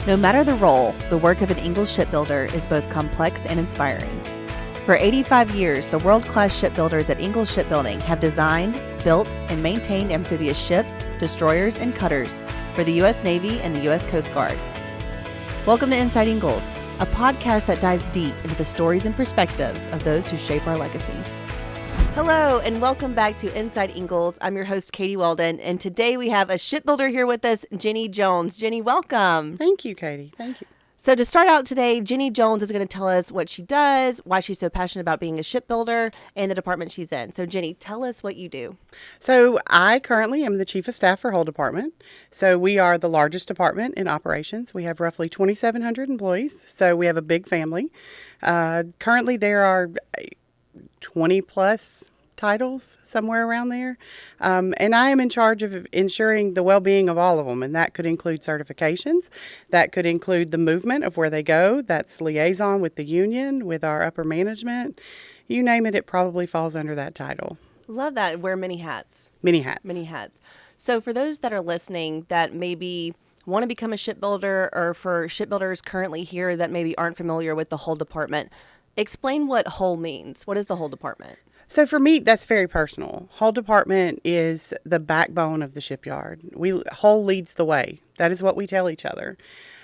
No matter the role, the work of an Ingalls shipbuilder is both complex and inspiring. For 85 years, the world-class shipbuilders at Ingalls Shipbuilding have designed, built, and maintained amphibious ships, destroyers, and cutters for the U.S. Navy and the U.S. Coast Guard. Welcome to Inside Ingalls, a podcast that dives deep into the stories and perspectives of those who shape our legacy. Hello, and welcome back to Inside Ingalls. I'm your host, Katie Weldon, and today we have a shipbuilder here with us, Jenni Jones. Jenni, welcome. Thank you, Katie. Thank you. So to start out today, Jenni Jones is going to tell us what she does, why she's so passionate about being a shipbuilder, and the department she's in. So Jenni, tell us what you do. So I currently am the Chief of Staff for Hull Department. So we are the largest department in operations. We have roughly 2,700 employees, so we have a big family. Currently there are 20 plus titles, somewhere around there. And I am in charge of ensuring the well-being of all of them. And that could include certifications. That could include the movement of where they go. That's liaison with the union, with our upper management. You name it, it probably falls under that title. Love that. Wear many hats. Many hats. Many hats. So for those that are listening that maybe want to become a shipbuilder, or for shipbuilders currently here that maybe aren't familiar with the Hull Department, explain what Hull means. What is the Hull Department? So for me, that's very personal. Hull Department is the backbone of the shipyard. Hull leads the way. That is what we tell each other.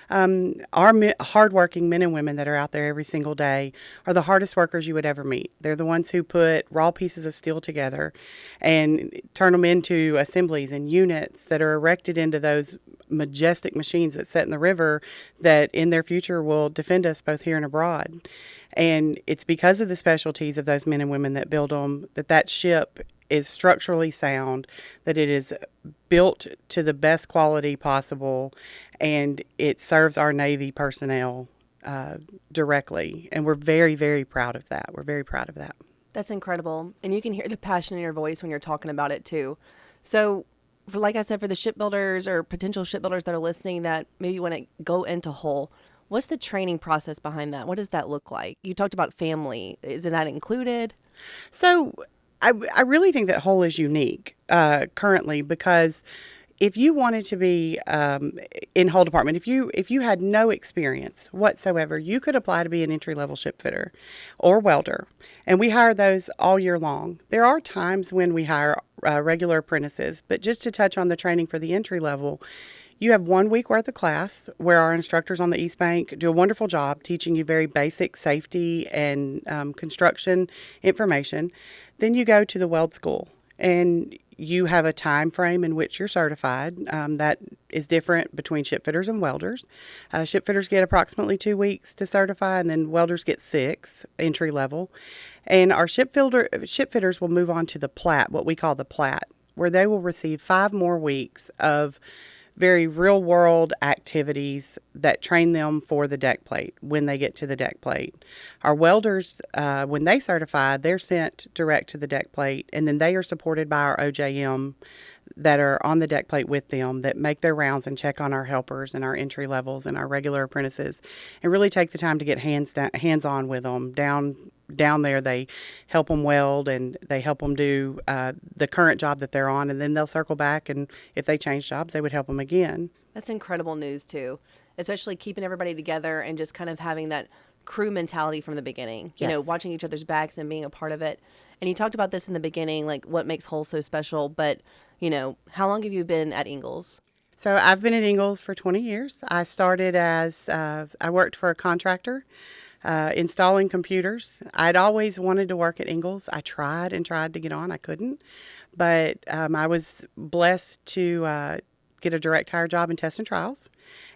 Our hardworking men and women that are out there every single day are the hardest workers you would ever meet. They're the ones who put raw pieces of steel together and turn them into assemblies and units that are erected into those majestic machines that sit in the river that in their future will defend us both here and abroad. And it's because of the specialties of those men and women that build them that ship is structurally sound, that it is built to the best quality possible, and it serves our Navy personnel directly. And we're very, very proud of that. We're very proud of that. That's incredible. And you can hear the passion in your voice when you're talking about it too. So like I said, for the shipbuilders or potential shipbuilders that are listening that maybe want to go into Hull, what's the training process behind that? What does that look like? You talked about family. Is that included? So I really think that Hull is unique currently, because if you wanted to be in Hull Department, if you had no experience whatsoever, you could apply to be an entry-level ship fitter or welder. And we hire those all year long. There are times when we hire regular apprentices, but just to touch on the training for the entry level, you have 1 week worth of class where our instructors on the East Bank do a wonderful job teaching you very basic safety and construction information. Then you go to the weld school, and you have a time frame in which you're certified. That is different between ship fitters and welders. Ship fitters get approximately 2 weeks to certify, and then welders get 6, entry level. And our ship fitters will move on to the plat, what we call the plat, where they will receive 5 more weeks of very real world activities that train them for the deck plate when they get to the deck plate. Our welders, when they certify, they're sent direct to the deck plate, and then they are supported by our OJM that are on the deck plate with them, that make their rounds and check on our helpers and our entry levels and our regular apprentices, and really take the time to get hands-on with them. Down there, they help them weld, and they help them do the current job that they're on, and then they'll circle back, and if they change jobs, they would help them again. That's incredible news too, especially keeping everybody together and just kind of having that crew mentality from the beginning, Yes. Watching each other's backs and being a part of it. And you talked about this in the beginning, like what makes Hull so special, but how long have you been at Ingalls? So I've been at Ingalls for 20 years. I started as, I worked for a contractor installing computers. I'd always wanted to work at Ingalls. I tried to get on. I couldn't. But I was blessed to get a direct hire job in test and trials.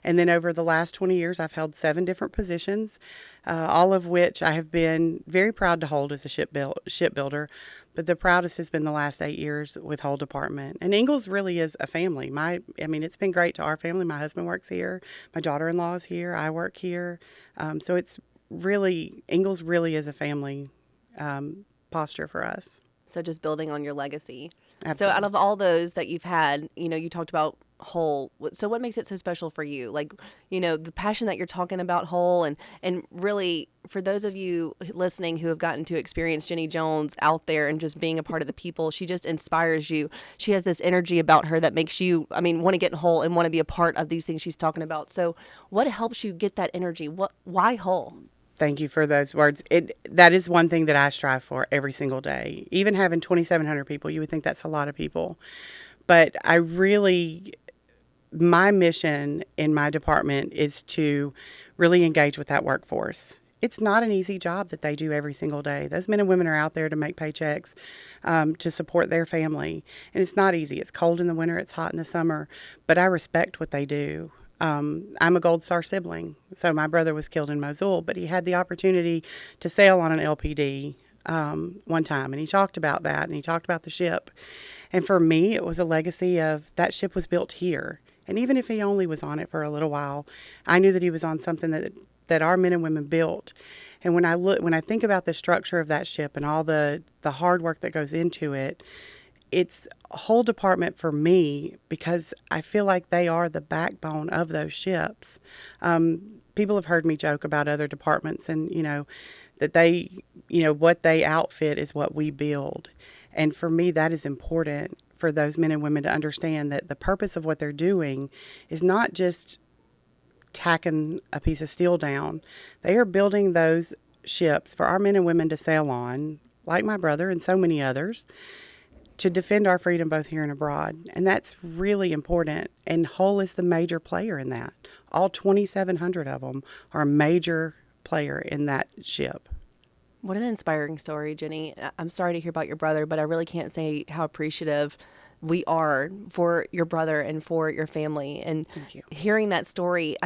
And then over the last 20 years, I've held 7 different positions, all of which I have been very proud to hold as a shipbuilder. But the proudest has been the last 8 years with Hull Department. And Ingalls really is a family. It's been great to our family. My husband works here. My daughter-in-law is here. I work here. So it's really, Ingalls really is a family posture for us. So just building on your legacy. Absolutely. So out of all those that you've had, you talked about Hull. So what makes it so special for you? Like, the passion that you're talking about Hull, and really for those of you listening who have gotten to experience Jenni Jones out there and just being a part of the people, she just inspires you. She has this energy about her that makes you, want to get in Hull and want to be a part of these things she's talking about. So what helps you get that energy? Why Hull? Thank you for those words. That is one thing that I strive for every single day. Even having 2,700 people, you would think that's a lot of people. But my mission in my department is to really engage with that workforce. It's not an easy job that they do every single day. Those men and women are out there to make paychecks, to support their family. And it's not easy. It's cold in the winter. It's hot in the summer. But I respect what they do. I'm a Gold Star sibling. So my brother was killed in Mosul, but he had the opportunity to sail on an LPD one time. And he talked about that, and he talked about the ship. And for me, it was a legacy of that ship was built here. And even if he only was on it for a little while, I knew that he was on something that our men and women built. And when I think about the structure of that ship and all the hard work that goes into it, it's a whole department for me because I feel like they are the backbone of those ships. People have heard me joke about other departments and, that they, what they outfit is what we build. And for me, that is important for those men and women to understand that the purpose of what they're doing is not just tacking a piece of steel down. They are building those ships for our men and women to sail on, like my brother and so many others, to defend our freedom both here and abroad. And that's really important. And Hull is the major player in that. All 2,700 of them are a major player in that ship. What an inspiring story, Jenni. I'm sorry to hear about your brother, but I really can't say how appreciative we are for your brother and for your family. And Thank you. Hearing that story,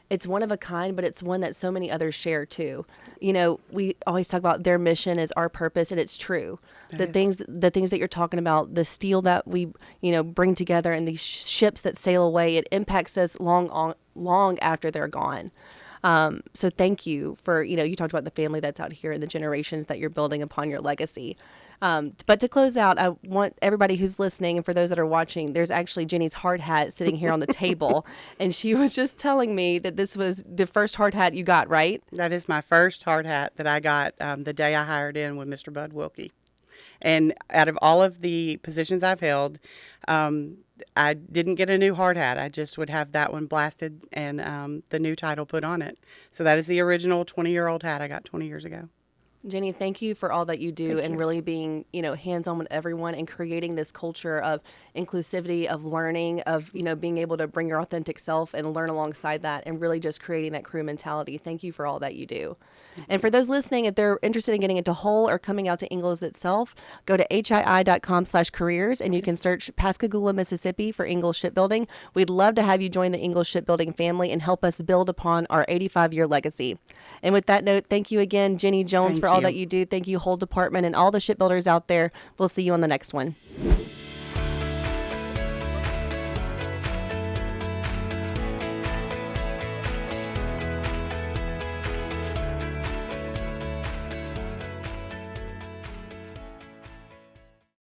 it's one of a kind, but it's one that so many others share too. We always talk about their mission is our purpose, and it's true. The things that you're talking about, the steel that we, bring together, and these ships that sail away, it impacts us long after they're gone. So thank you for, you talked about the family that's out here and the generations that you're building upon your legacy. But to close out, I want everybody who's listening and for those that are watching, there's actually Jenni's hard hat sitting here on the table. And she was just telling me that this was the first hard hat you got, right? That is my first hard hat that I got the day I hired in with Mr. Bud Wilkie. And out of all of the positions I've held, I didn't get a new hard hat. I just would have that one blasted and the new title put on it. So that is the original 20-year-old hat I got 20 years ago. Jenni, thank you for all that you do and really being, hands-on with everyone and creating this culture of inclusivity, of learning, of, being able to bring your authentic self and learn alongside that and really just creating that crew mentality. Thank you for all that you do. And for those listening, if they're interested in getting into Hull or coming out to Ingalls itself, go to hii.com/careers and you can search Pascagoula, Mississippi for Ingalls Shipbuilding. We'd love to have you join the Ingalls Shipbuilding family and help us build upon our 85-year legacy. And with that note, thank you again, Jenni Jones, for all that you do. Thank you, Hull Department, and all the shipbuilders out there. We'll see you on the next one.